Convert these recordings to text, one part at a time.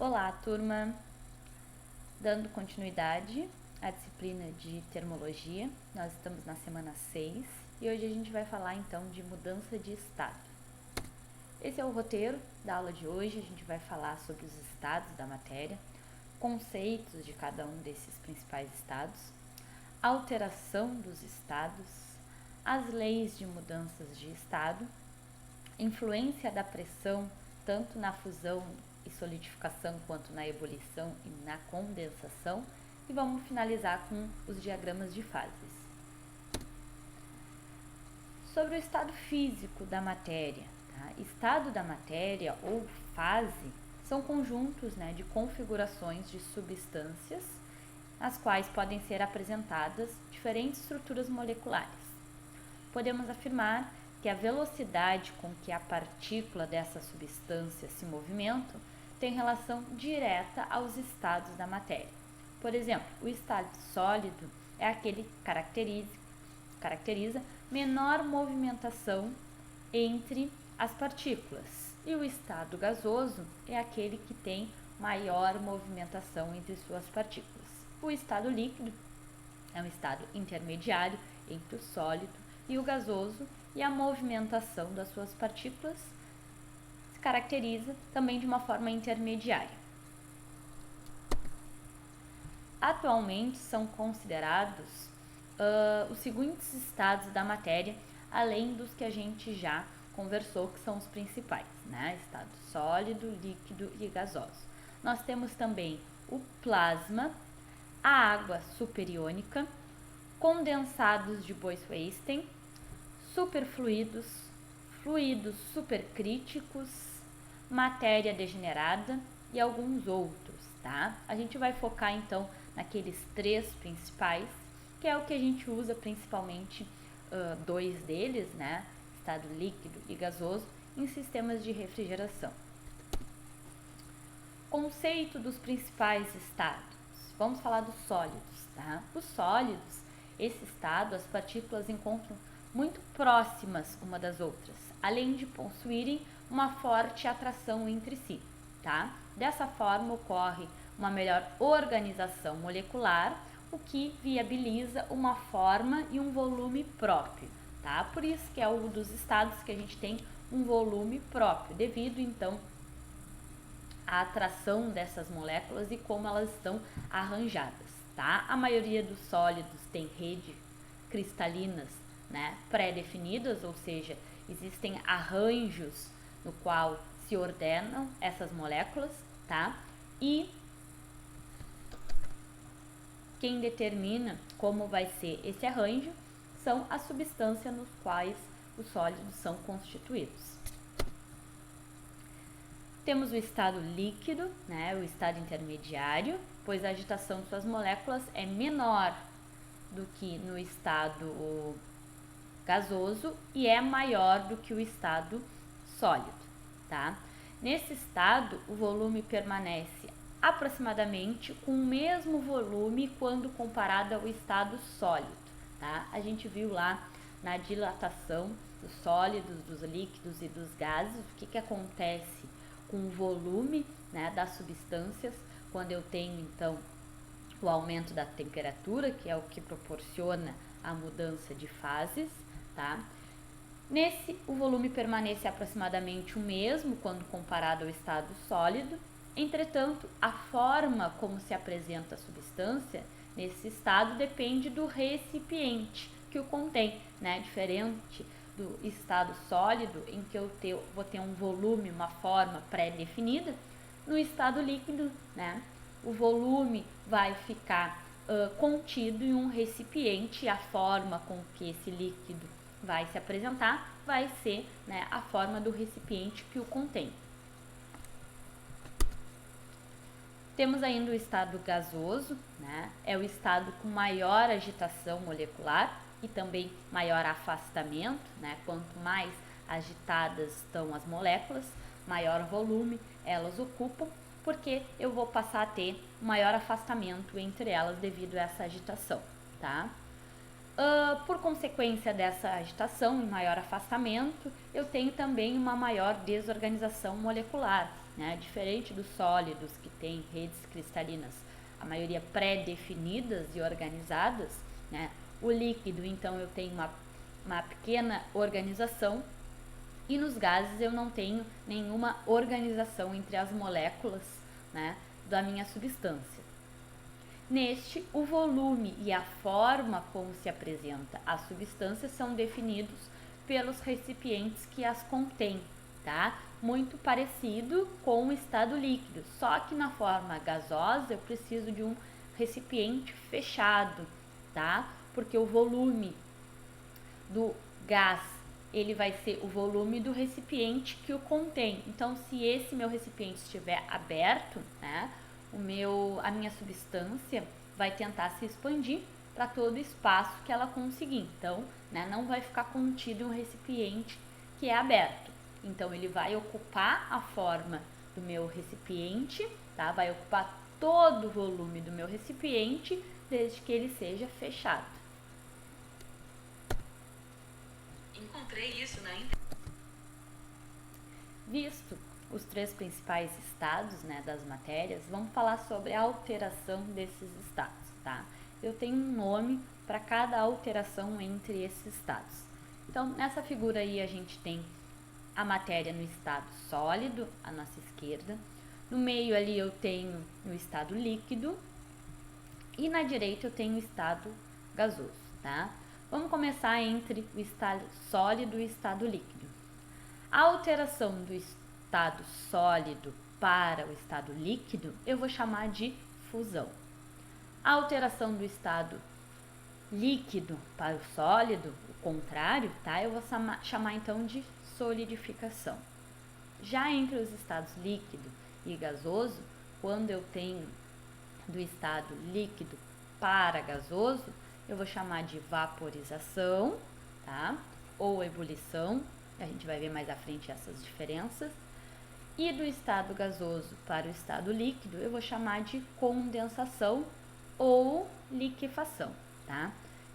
Olá, turma! Dando continuidade à disciplina de termologia, nós estamos na semana 6 e hoje a gente vai falar então de mudança de estado. Esse é o roteiro da aula de hoje, a gente vai falar sobre os estados da matéria, conceitos de cada um desses principais estados, alteração dos estados, as leis de mudanças de estado, influência da pressão tanto na fusão e solidificação quanto na ebulição e na condensação, e vamos finalizar com os diagramas de fases. Sobre o estado físico da matéria, tá? Estado da matéria ou fase são conjuntos, de configurações de substâncias, as quais podem ser apresentadas diferentes estruturas moleculares. Podemos afirmar que a velocidade com que a partícula dessa substância se movimenta tem relação direta aos estados da matéria. Por exemplo, o estado sólido é aquele que caracteriza menor movimentação entre as partículas, e o estado gasoso é aquele que tem maior movimentação entre suas partículas. O estado líquido é um estado intermediário entre o sólido e o gasoso, e a movimentação das suas partículas se caracteriza também de uma forma intermediária. Atualmente são considerados os seguintes estados da matéria, além dos que a gente já conversou, que são os principais, estado sólido, líquido e gasoso. Nós temos também o plasma, a água superiônica, condensados de Bose-Einstein, superfluidos, fluidos supercríticos, matéria degenerada e alguns outros, tá? A gente vai focar então naqueles três principais, que é o que a gente usa principalmente, dois deles, estado líquido e gasoso, em sistemas de refrigeração. Conceito dos principais estados. Vamos falar dos sólidos, tá? Os sólidos, esse estado, as partículas encontram muito próximas uma das outras, além de possuírem uma forte atração entre si, tá? Dessa forma ocorre uma melhor organização molecular, o que viabiliza uma forma e um volume próprio, tá? Por isso que é um dos estados que a gente tem um volume próprio, devido então à atração dessas moléculas e como elas estão arranjadas, tá? A maioria dos sólidos tem redes cristalinas, pré-definidas, ou seja, existem arranjos no qual se ordenam essas moléculas, tá? E quem determina como vai ser esse arranjo são as substâncias nos quais os sólidos são constituídos. Temos o estado líquido, o estado intermediário, pois a agitação de suas moléculas é menor do que no estado gasoso e é maior do que o estado sólido, tá? Nesse estado, o volume permanece aproximadamente com o mesmo volume quando comparado ao estado sólido, tá? A gente viu lá na dilatação dos sólidos, dos líquidos e dos gases, o que acontece com o volume, das substâncias quando eu tenho então o aumento da temperatura, que é o que proporciona a mudança de fases, tá? Nesse, o volume permanece aproximadamente o mesmo quando comparado ao estado sólido. Entretanto, a forma como se apresenta a substância nesse estado depende do recipiente que o contém, diferente do estado sólido, em que eu vou ter um volume, uma forma pré-definida. No estado líquido, o volume vai ficar contido em um recipiente, e a forma com que esse líquido vai se apresentar vai ser a forma do recipiente que o contém. Temos ainda o estado gasoso, é o estado com maior agitação molecular e também maior afastamento, quanto mais agitadas estão as moléculas, maior volume elas ocupam, porque eu vou passar a ter maior afastamento entre elas devido a essa agitação, tá? Por consequência dessa agitação e maior afastamento, eu tenho também uma maior desorganização molecular, né? Diferente dos sólidos que têm redes cristalinas, a maioria pré-definidas e organizadas, né? O líquido, então, eu tenho uma pequena organização, e nos gases eu não tenho nenhuma organização entre as moléculas, né, da minha substância. Neste, o volume e a forma como se apresenta a substância são definidos pelos recipientes que as contêm, tá? Muito parecido com o estado líquido, só que na forma gasosa eu preciso de um recipiente fechado, tá? Porque o volume do gás, ele vai ser o volume do recipiente que o contém. Então, se esse meu recipiente estiver aberto, né, a minha substância vai tentar se expandir para todo o espaço que ela conseguir. Então, né, não vai ficar contido em um recipiente que é aberto. Então, ele vai ocupar a forma do meu recipiente, tá? Vai ocupar todo o volume do meu recipiente, desde que ele seja fechado. Encontrei isso na Visto os 3 principais estados, né, das matérias, vamos falar sobre a alteração desses estados, tá? Eu tenho um nome para cada alteração entre esses estados. Então, nessa figura aí a gente tem a matéria no estado sólido, à nossa esquerda. No meio ali eu tenho no estado líquido e na direita eu tenho o estado gasoso, tá? Vamos começar entre o estado sólido e o estado líquido. A alteração do estado sólido para o estado líquido eu vou chamar de fusão. A alteração do estado líquido para o sólido, o contrário, tá? Eu vou chamar então de solidificação. Já entre os estados líquido e gasoso, quando eu tenho do estado líquido para gasoso, eu vou chamar de vaporização, tá? Ou ebulição, a gente vai ver mais à frente essas diferenças. E do estado gasoso para o estado líquido, eu vou chamar de condensação ou liquefação, tá?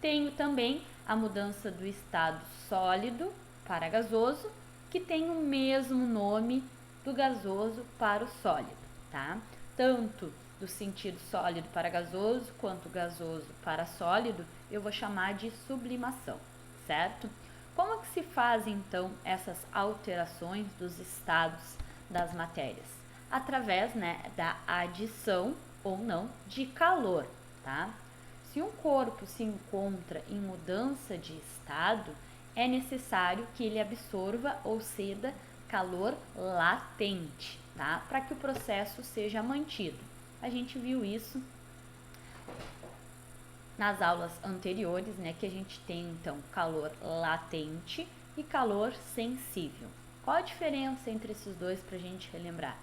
Tenho também a mudança do estado sólido para gasoso, que tem o mesmo nome do gasoso para o sólido, tá? Tanto do sentido sólido para gasoso quanto gasoso para sólido, eu vou chamar de sublimação, certo? Como que se fazem então essas alterações dos estados das matérias? Através, né, da adição ou não de calor, tá? Se um corpo se encontra em mudança de estado, é necessário que ele absorva ou ceda calor latente, tá? Para que o processo seja mantido. A gente viu isso nas aulas anteriores, né, que a gente tem então calor latente e calor sensível. Qual a diferença entre esses dois para a gente relembrar?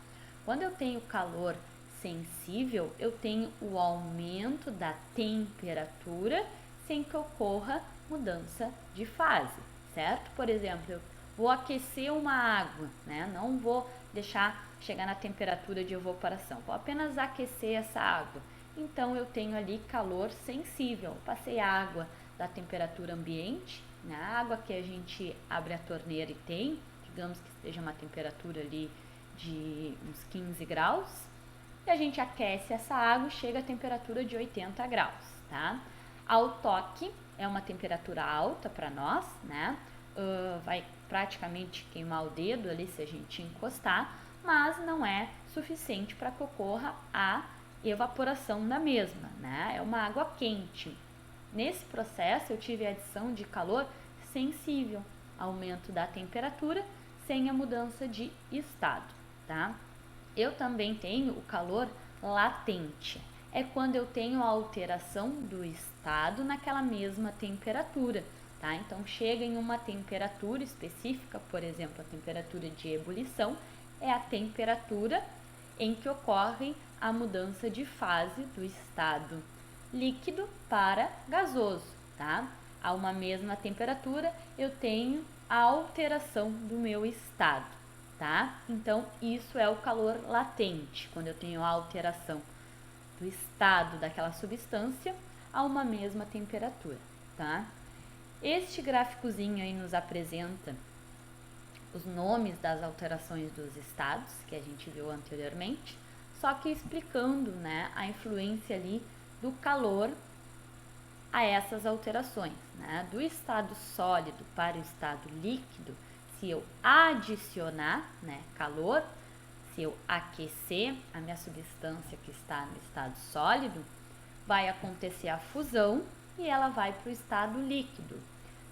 Quando eu tenho calor sensível, eu tenho o aumento da temperatura sem que ocorra mudança de fase, certo? Por exemplo, eu vou aquecer uma água, né? Não vou deixar chegar na temperatura de evaporação, vou apenas aquecer essa água. Então, eu tenho ali calor sensível. Passei a água da temperatura ambiente, né? A água que a gente abre a torneira e tem, digamos que esteja uma temperatura ali de uns 15 graus, e a gente aquece essa água e chega a temperatura de 80 graus, tá? Ao toque, é uma temperatura alta para nós, né? Vai praticamente queimar o dedo ali se a gente encostar, mas não é suficiente para que ocorra a evaporação da mesma, né? É uma água quente. Nesse processo eu tive a adição de calor sensível, aumento da temperatura sem a mudança de estado, tá? Eu também tenho o calor latente. É quando eu tenho a alteração do estado naquela mesma temperatura, tá? Então chega em uma temperatura específica, por exemplo, a temperatura de ebulição é a temperatura em que ocorre a mudança de fase do estado líquido para gasoso, tá? A uma mesma temperatura eu tenho a alteração do meu estado, tá? Então, isso é o calor latente, quando eu tenho a alteração do estado daquela substância a uma mesma temperatura, tá? Este gráficozinho aí nos apresenta os nomes das alterações dos estados que a gente viu anteriormente, só que explicando, né, a influência ali do calor a essas alterações, né? Do estado sólido para o estado líquido, se eu adicionar, né, calor, se eu aquecer a minha substância que está no estado sólido, vai acontecer a fusão e ela vai para o estado líquido.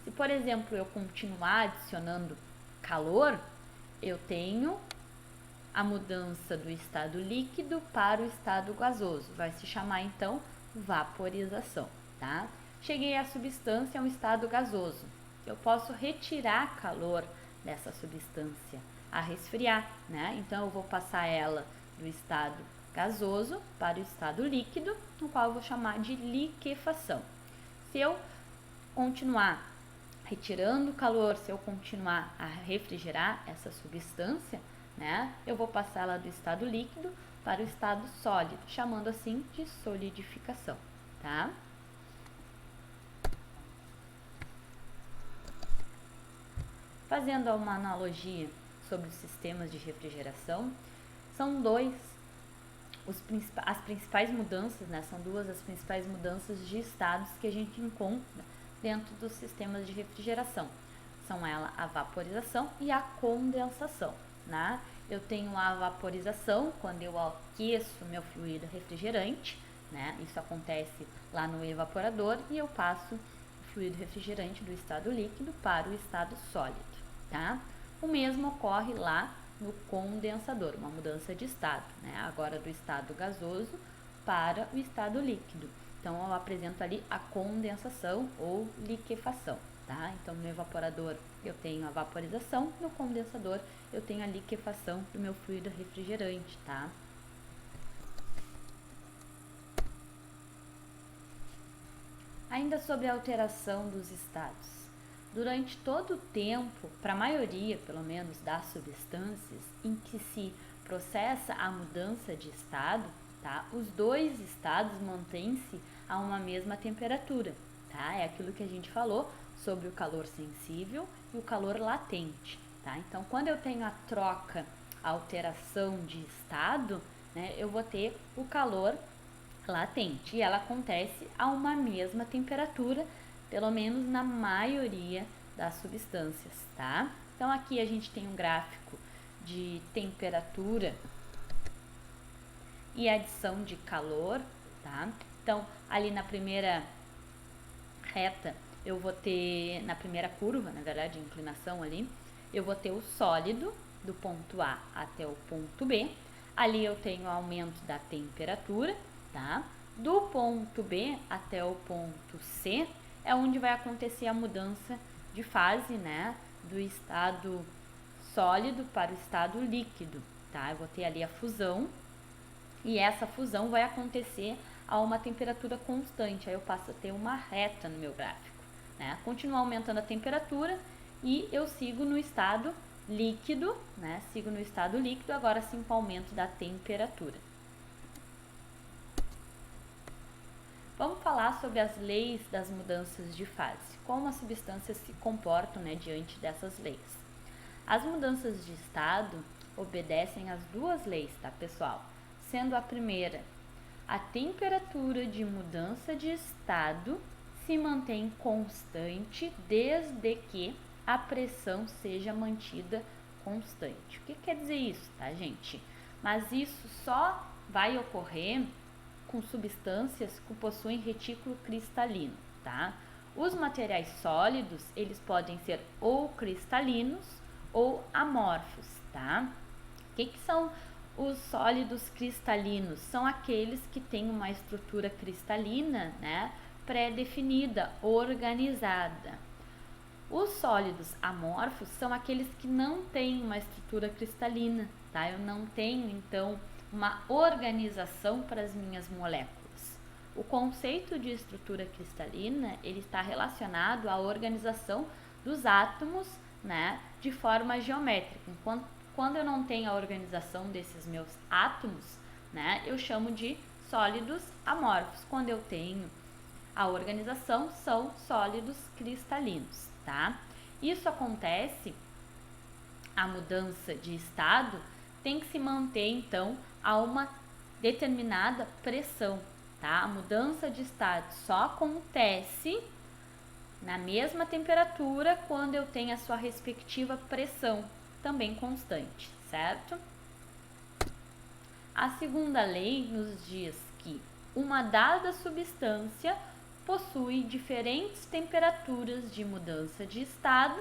Se, por exemplo, eu continuar adicionando calor, eu tenho a mudança do estado líquido para o estado gasoso. Vai se chamar, então, vaporização, tá? Cheguei à substância, a um estado gasoso. Eu posso retirar calor dessa substância a resfriar, né? Então, eu vou passar ela do estado gasoso para o estado líquido, no qual eu vou chamar de liquefação. Se eu continuar retirando calor, se eu continuar a refrigerar essa substância, né, eu vou passá-la do estado líquido para o estado sólido, chamando assim de solidificação, tá? Fazendo uma analogia sobre os sistemas de refrigeração, são as principais mudanças, né? São duas as principais mudanças de estados que a gente encontra dentro dos sistemas de refrigeração. São ela a vaporização e a condensação, né? Eu tenho a vaporização quando eu aqueço meu fluido refrigerante, né? Isso acontece lá no evaporador e eu passo o fluido refrigerante do estado líquido para o estado sólido, tá? O mesmo ocorre lá no condensador, uma mudança de estado, né? Agora do estado gasoso para o estado líquido. Então, eu apresento ali a condensação ou liquefação, tá? Então, no evaporador eu tenho a vaporização, no condensador eu tenho a liquefação do meu fluido refrigerante, tá? Ainda sobre a alteração dos estados. Durante todo o tempo, para a maioria, pelo menos, das substâncias em que se processa a mudança de estado, tá? Os dois estados mantêm-se a uma mesma temperatura, tá? É aquilo que a gente falou sobre o calor sensível e o calor latente, tá? Então, quando eu tenho a troca, a alteração de estado, né, eu vou ter o calor latente e ela acontece a uma mesma temperatura, pelo menos na maioria das substâncias, tá? Então, aqui a gente tem um gráfico de temperatura e adição de calor, tá? Então, ali na primeira reta, eu vou ter, na primeira curva, na verdade, inclinação ali, eu vou ter o sólido do ponto A até o ponto B. Ali eu tenho o aumento da temperatura, tá? Do ponto B até o ponto C é onde vai acontecer a mudança de fase, né? Do estado sólido para o estado líquido, tá? Eu vou ter ali a fusão e essa fusão vai acontecer a uma temperatura constante. Aí eu passo a ter uma reta no meu gráfico, né? Continua aumentando a temperatura e eu sigo no estado líquido, né? Sigo no estado líquido, agora sim com o aumento da temperatura. Vamos falar sobre as leis das mudanças de fase, como as substâncias se comportam, né, diante dessas leis. As mudanças de estado obedecem às duas leis, tá, pessoal? Sendo a primeira, a temperatura de mudança de estado se mantém constante desde que a pressão seja mantida constante. O que quer dizer isso, tá, gente? Mas isso só vai ocorrer com substâncias que possuem retículo cristalino, tá? Os materiais sólidos, eles podem ser ou cristalinos ou amorfos, tá? O que são os sólidos cristalinos? São aqueles que têm uma estrutura cristalina, né, pré-definida, organizada. Os sólidos amorfos são aqueles que não têm uma estrutura cristalina, tá? Eu não tenho, então, uma organização para as minhas moléculas. O conceito de estrutura cristalina, ele está relacionado à organização dos átomos, né, de forma geométrica. Quando eu não tenho a organização desses meus átomos, né, eu chamo de sólidos amorfos. Quando eu tenho a organização, são sólidos cristalinos, tá? Isso acontece a mudança de estado, tem que se manter então a uma determinada pressão, tá? A mudança de estado só acontece na mesma temperatura quando eu tenho a sua respectiva pressão também constante, certo? A segunda lei nos diz que uma dada substância possui diferentes temperaturas de mudança de estado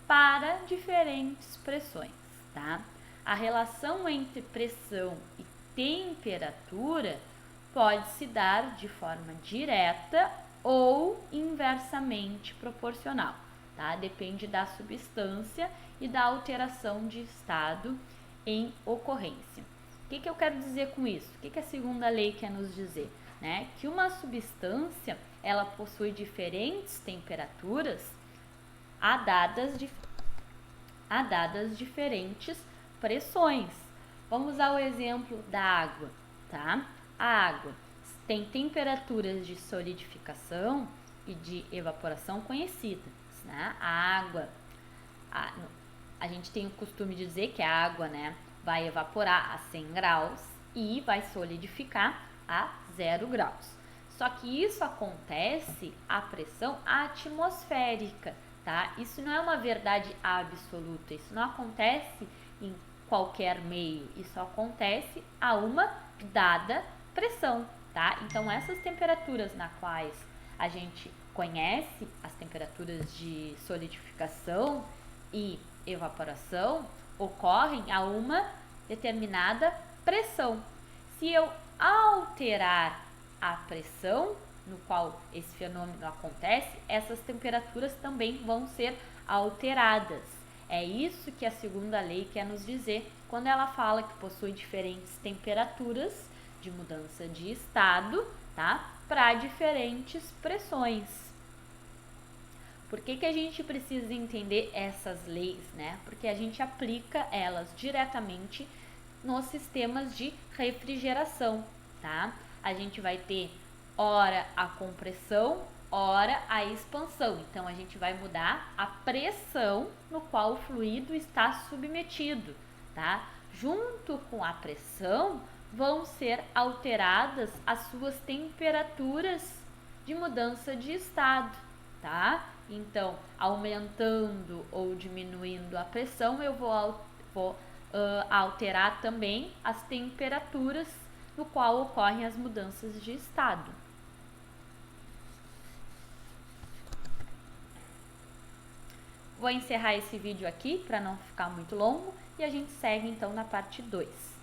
para diferentes pressões, tá? A relação entre pressão e temperatura pode se dar de forma direta ou inversamente proporcional, tá? Depende da substância e da alteração de estado em ocorrência. O que eu quero dizer com isso? O que a segunda lei quer nos dizer? Né? Que uma substância, ela possui diferentes temperaturas a dadas diferentes pressões. Vamos ao exemplo da água, tá? A água tem temperaturas de solidificação e de evaporação conhecidas, né? A água, a gente tem o costume de dizer que a água, né, vai evaporar a 100 graus e vai solidificar a 0 graus. Só que isso acontece à pressão atmosférica, tá? Isso não é uma verdade absoluta, isso não acontece em qualquer meio, isso acontece a uma dada pressão, tá? Então, essas temperaturas na quais a gente conhece as temperaturas de solidificação e evaporação ocorrem a uma determinada pressão. Se eu alterar a pressão no qual esse fenômeno acontece, essas temperaturas também vão ser alteradas. É isso que a segunda lei quer nos dizer quando ela fala que possui diferentes temperaturas de mudança de estado, tá? Para diferentes pressões. Por que a gente precisa entender essas leis, né? Porque a gente aplica elas diretamente nos sistemas de refrigeração, tá? A gente vai ter ora a compressão, ora a expansão. Então, a gente vai mudar a pressão no qual o fluido está submetido, tá? Junto com a pressão, vão ser alteradas as suas temperaturas de mudança de estado, tá? Então, aumentando ou diminuindo a pressão, eu vou alterar também as temperaturas no qual ocorrem as mudanças de estado. Vou encerrar esse vídeo aqui para não ficar muito longo e a gente segue então na parte 2.